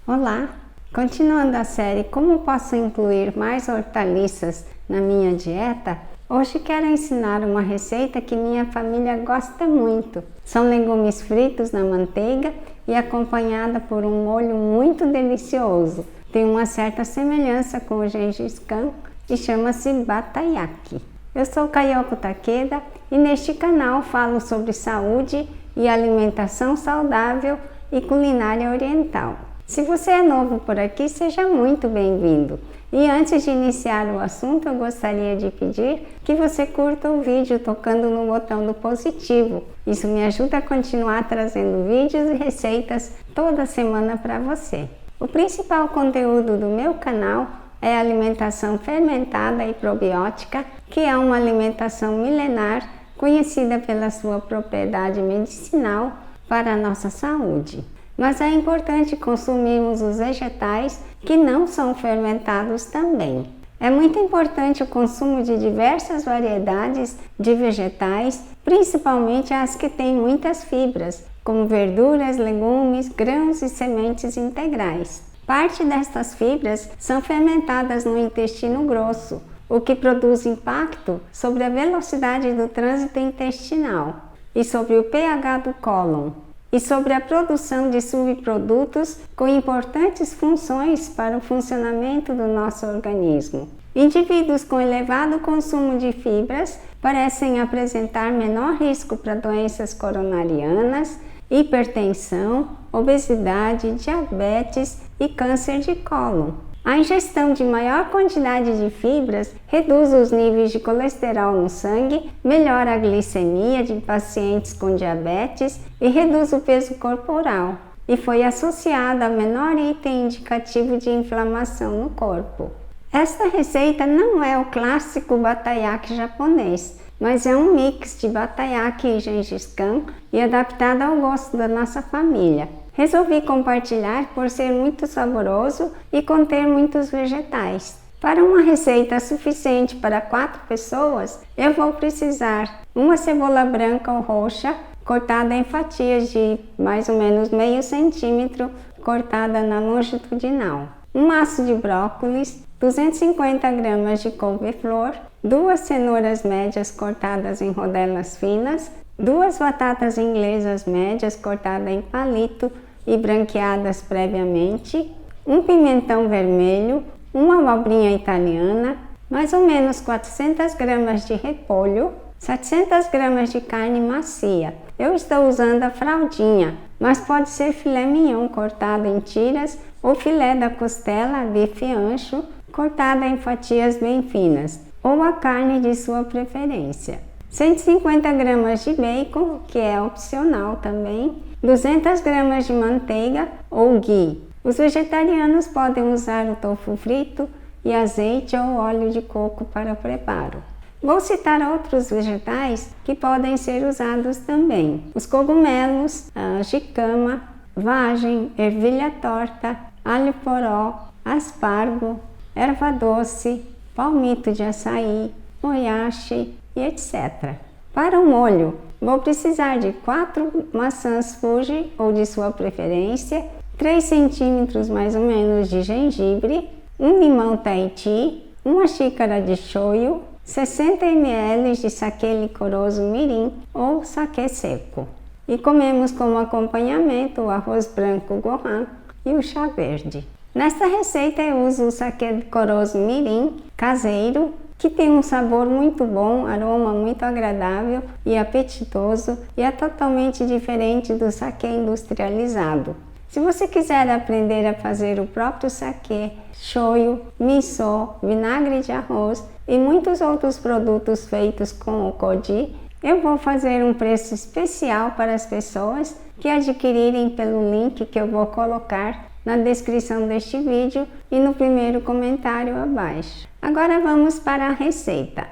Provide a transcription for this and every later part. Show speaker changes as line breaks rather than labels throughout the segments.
Olá! Continuando a série Como posso incluir mais hortaliças na minha dieta, hoje quero ensinar uma receita que minha família gosta muito. São legumes fritos na manteiga e acompanhada por um molho muito delicioso. Tem uma certa semelhança com o Gengis Khan e chama-se Batayaki. Eu sou Kayoko Takeda e neste canal falo sobre saúde e alimentação saudável e culinária oriental. Se você é novo por aqui, seja muito bem-vindo. E antes de iniciar o assunto, eu gostaria de pedir que você curta o vídeo tocando no botão do positivo. Isso me ajuda a continuar trazendo vídeos e receitas toda semana para você. O principal conteúdo do meu canal é a alimentação fermentada e probiótica, que é uma alimentação milenar conhecida pela sua propriedade medicinal para a nossa saúde. Mas é importante consumirmos os vegetais que não são fermentados também. É muito importante o consumo de diversas variedades de vegetais, principalmente as que têm muitas fibras, como verduras, legumes, grãos e sementes integrais. Parte destas fibras são fermentadas no intestino grosso, o que produz impacto sobre a velocidade do trânsito intestinal e sobre o pH do cólon, e sobre a produção de subprodutos com importantes funções para o funcionamento do nosso organismo. Indivíduos com elevado consumo de fibras parecem apresentar menor risco para doenças coronarianas, hipertensão, obesidade, diabetes e câncer de cólon. A ingestão de maior quantidade de fibras reduz os níveis de colesterol no sangue, melhora a glicemia de pacientes com diabetes e reduz o peso corporal, e foi associada a menor item indicativo de inflamação no corpo. Esta receita não é o clássico Batayaki japonês, mas é um mix de Batayaki e Gengis Khan e adaptada ao gosto da nossa família. Resolvi compartilhar por ser muito saboroso e conter muitos vegetais. Para uma receita suficiente para 4 pessoas, eu vou precisar uma cebola branca ou roxa, cortada em fatias de mais ou menos meio centímetro, cortada na longitudinal. Um maço de brócolis, 250 gramas de couve-flor, 2 cenouras médias cortadas em rodelas finas, 2 batatas inglesas médias cortadas em palito e branqueadas previamente, um pimentão vermelho, uma abobrinha italiana, mais ou menos 400 gramas de repolho, 700 gramas de carne macia. Eu estou usando a fraldinha, mas pode ser filé mignon cortado em tiras ou filé da costela, bife ancho, cortada em fatias bem finas, ou a carne de sua preferência. 150 gramas de bacon, que é opcional também, 200 gramas de manteiga ou ghee. Os vegetarianos podem usar o tofu frito e azeite ou óleo de coco para o preparo. Vou citar outros vegetais que podem ser usados também: os cogumelos, a jicama, vagem, ervilha torta, alho poró, aspargo, erva doce, palmito de açaí, moyashi e etc. Para o molho, vou precisar de 4 maçãs Fuji ou de sua preferência, 3 centímetros mais ou menos de gengibre, um limão Tahiti, uma xícara de shoyu, 60 ml de saquê licoroso mirim ou saquê seco. E comemos como acompanhamento o arroz branco gohan e o chá verde. Nesta receita eu uso o saquê licoroso mirim caseiro, que tem um sabor muito bom, aroma muito agradável e apetitoso, e é totalmente diferente do saquê industrializado. Se você quiser aprender a fazer o próprio saquê, shoyu, miso, vinagre de arroz e muitos outros produtos feitos com o koji, eu vou fazer um preço especial para as pessoas que adquirirem pelo link que eu vou colocar na descrição deste vídeo e no primeiro comentário abaixo. Agora vamos para a receita.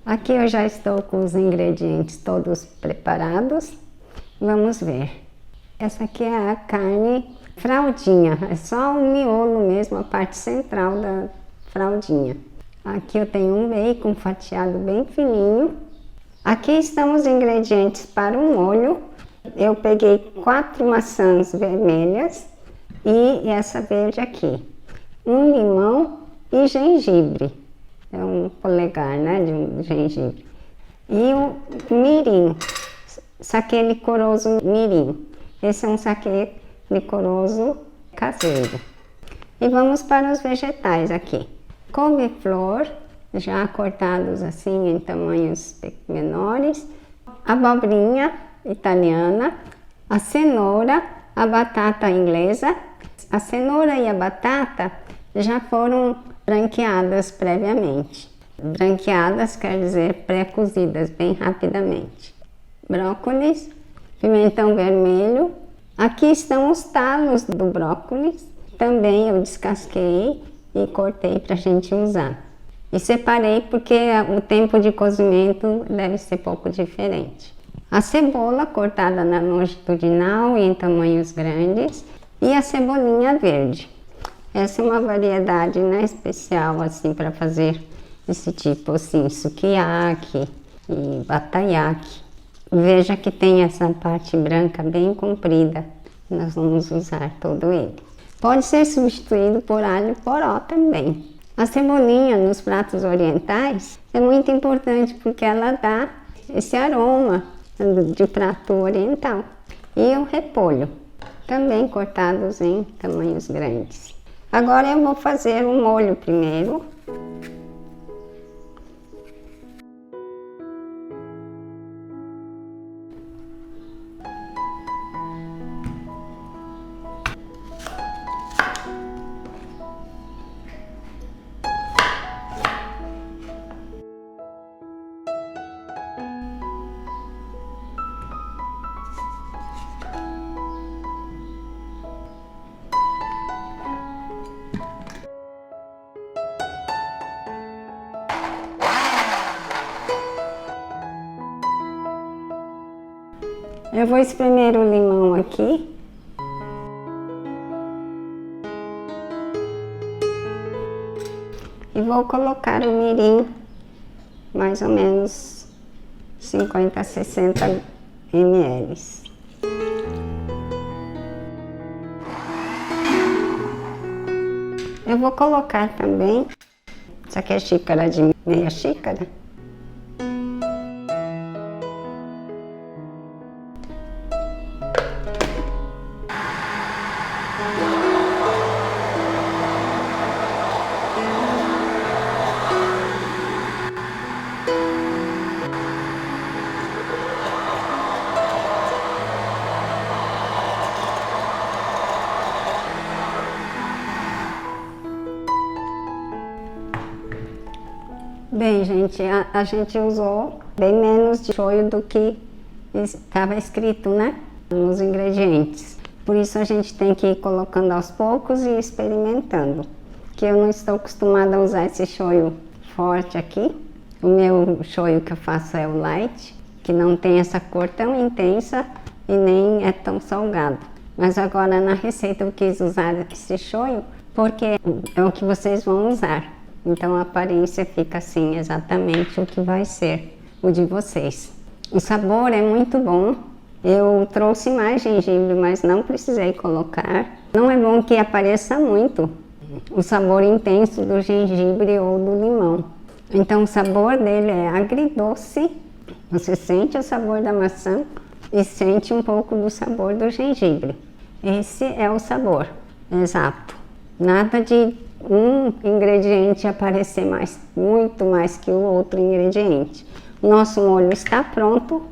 Aqui eu já estou com os ingredientes todos preparados. Vamos ver. Essa aqui é a carne fraldinha, é só o miolo mesmo, a parte central da fraldinha. Aqui eu tenho um bacon fatiado bem fininho. Aqui estão os ingredientes para o molho. Eu peguei 4 maçãs vermelhas, e essa verde aqui. Um limão e gengibre. É um polegar, né, de um gengibre. E o mirim, saquê licoroso mirim. Esse é um saquê licoroso caseiro. E vamos para os vegetais aqui. Couve-flor, já cortados assim em tamanhos menores. Abobrinha italiana. A cenoura, a batata inglesa. A cenoura e a batata já foram branqueadas previamente. Branqueadas quer dizer pré-cozidas bem rapidamente. Brócolis, pimentão vermelho. Aqui estão os talos do brócolis. Também eu descasquei e cortei para a gente usar. E separei porque o tempo de cozimento deve ser pouco diferente. A cebola cortada na longitudinal e em tamanhos grandes. E a cebolinha verde. Essa é uma variedade, né, especial assim para fazer esse tipo assim, sukiyaki e batayaki. Veja que tem essa parte branca bem comprida. Nós vamos usar todo ele. Pode ser substituído por alho poró também. A cebolinha nos pratos orientais é muito importante porque ela dá esse aroma de prato oriental. E o repolho, também cortados em tamanhos grandes. Agora eu vou fazer o molho primeiro. Eu vou espremer o limão aqui. E vou colocar o mirim, mais ou menos 50 a 60 ml. Eu vou colocar também, isso aqui é xícara de meia xícara. Bem, gente, a gente usou bem menos de shoyu do que estava escrito, né, nos ingredientes. Por isso a gente tem que ir colocando aos poucos e experimentando. Que eu não estou acostumada a usar esse shoyu forte aqui. O meu shoyu que eu faço é o light, que não tem essa cor tão intensa e nem é tão salgado. Mas agora na receita eu quis usar esse shoyu porque é o que vocês vão usar. Então a aparência fica assim, exatamente o que vai ser o de vocês. O sabor é muito bom. Eu trouxe mais gengibre, mas não precisei colocar. Não é bom que apareça muito o sabor intenso do gengibre ou do limão. Então o sabor dele é agridoce. Você sente o sabor da maçã e sente um pouco do sabor do gengibre. Esse é o sabor exato. Nada de um ingrediente aparecer muito mais que o outro ingrediente. O nosso molho está pronto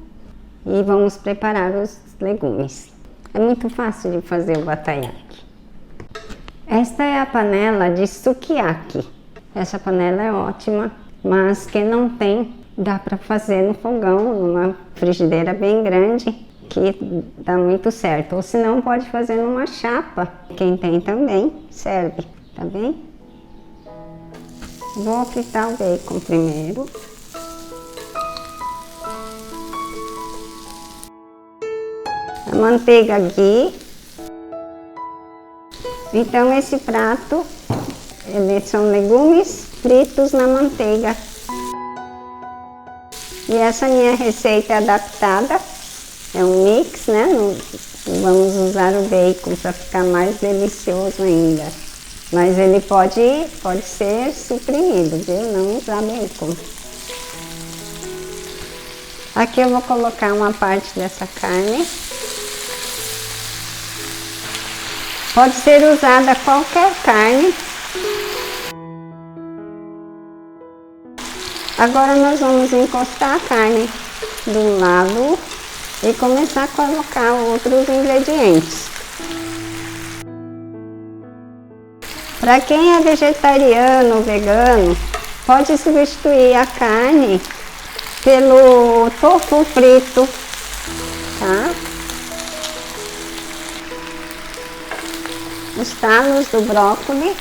e vamos preparar os legumes. É muito fácil de fazer o batayaki. Esta é a panela de sukiyaki. Essa panela é ótima, mas quem não tem, dá para fazer no fogão, numa frigideira bem grande, que dá muito certo. Ou se não, pode fazer numa chapa. Quem tem também serve. Tá bem? Vou fritar o bacon primeiro. A manteiga ghee. Então esse prato, eles são legumes fritos na manteiga. E essa minha receita é adaptada, é um mix, né? vamos usar o bacon para ficar mais delicioso ainda. Mas ele pode ser suprimido, viu? Não usar bacon. Aqui eu vou colocar uma parte dessa carne. Pode ser usada qualquer carne. Agora nós vamos encostar a carne do lado e começar a colocar outros ingredientes. Para quem é vegetariano ou vegano, pode substituir a carne pelo tofu frito, tá? Os talos do brócolis.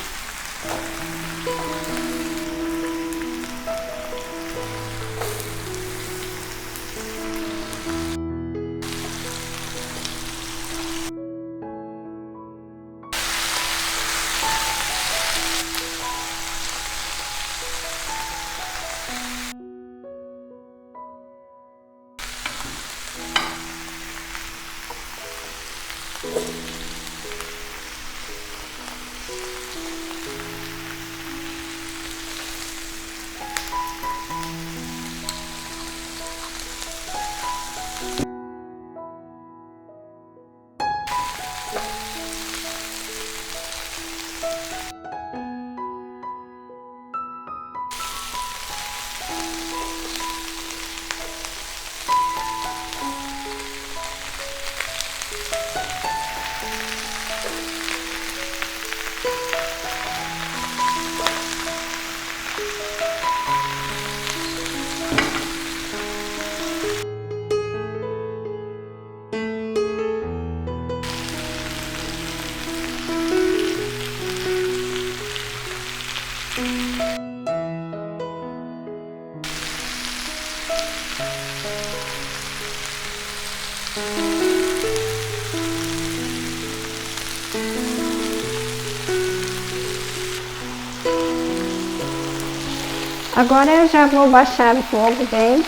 Agora eu já vou baixar o fogo bem,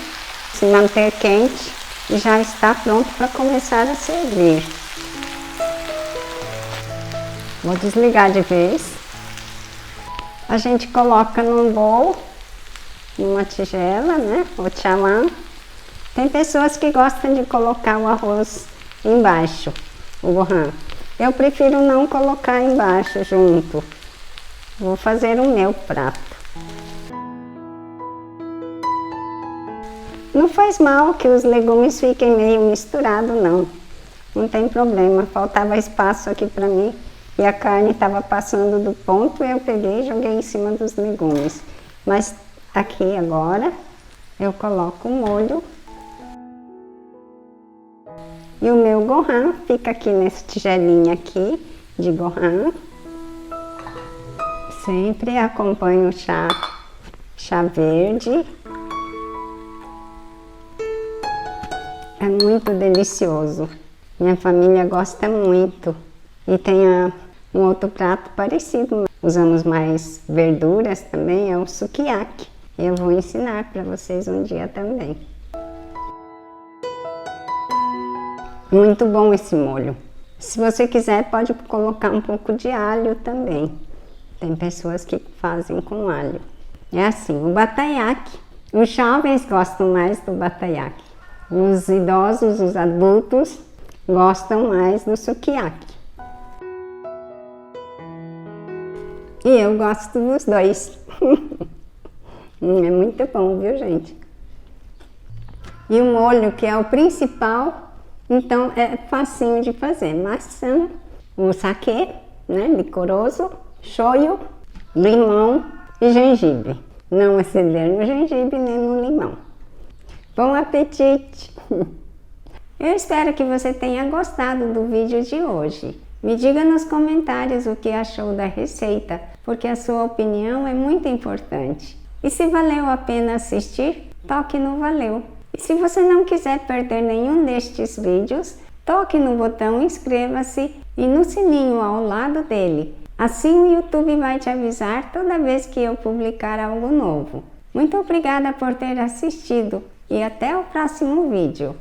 se manter quente e já está pronto para começar a servir. Vou desligar de vez. A gente coloca num bowl, numa tigela, né, ou tchamã. Tem pessoas que gostam de colocar o arroz embaixo, o gohan. Eu prefiro não colocar embaixo junto. Vou fazer o meu prato. Não faz mal que os legumes fiquem meio misturados, não. Não tem problema, faltava espaço aqui para mim e a carne estava passando do ponto e eu peguei e joguei em cima dos legumes. Mas aqui agora eu coloco o molho e o meu gohan fica aqui nessa tigelinha aqui de gohan. Sempre acompanho o chá verde. É muito delicioso. Minha família gosta muito. E tem um outro prato parecido. Usamos mais verduras também, é o sukiyaki. Eu vou ensinar para vocês um dia também. Muito bom esse molho. Se você quiser, pode colocar um pouco de alho também. Tem pessoas que fazem com alho. É assim, o batayaki. Os jovens gostam mais do batayaki. Os idosos, os adultos, gostam mais do sukiyaki. E eu gosto dos dois. É muito bom, viu, gente? E o molho, que é o principal, então é facinho de fazer. Maçã, o saquê, né, licoroso, shoyu, limão e gengibre. Não exceder no gengibre nem no limão. Bom apetite! Eu espero que você tenha gostado do vídeo de hoje. Me diga nos comentários o que achou da receita, porque a sua opinião é muito importante. E se valeu a pena assistir, toque no valeu. E se você não quiser perder nenhum destes vídeos, toque no botão inscreva-se e no sininho ao lado dele. Assim o YouTube vai te avisar toda vez que eu publicar algo novo. Muito obrigada por ter assistido e até o próximo vídeo.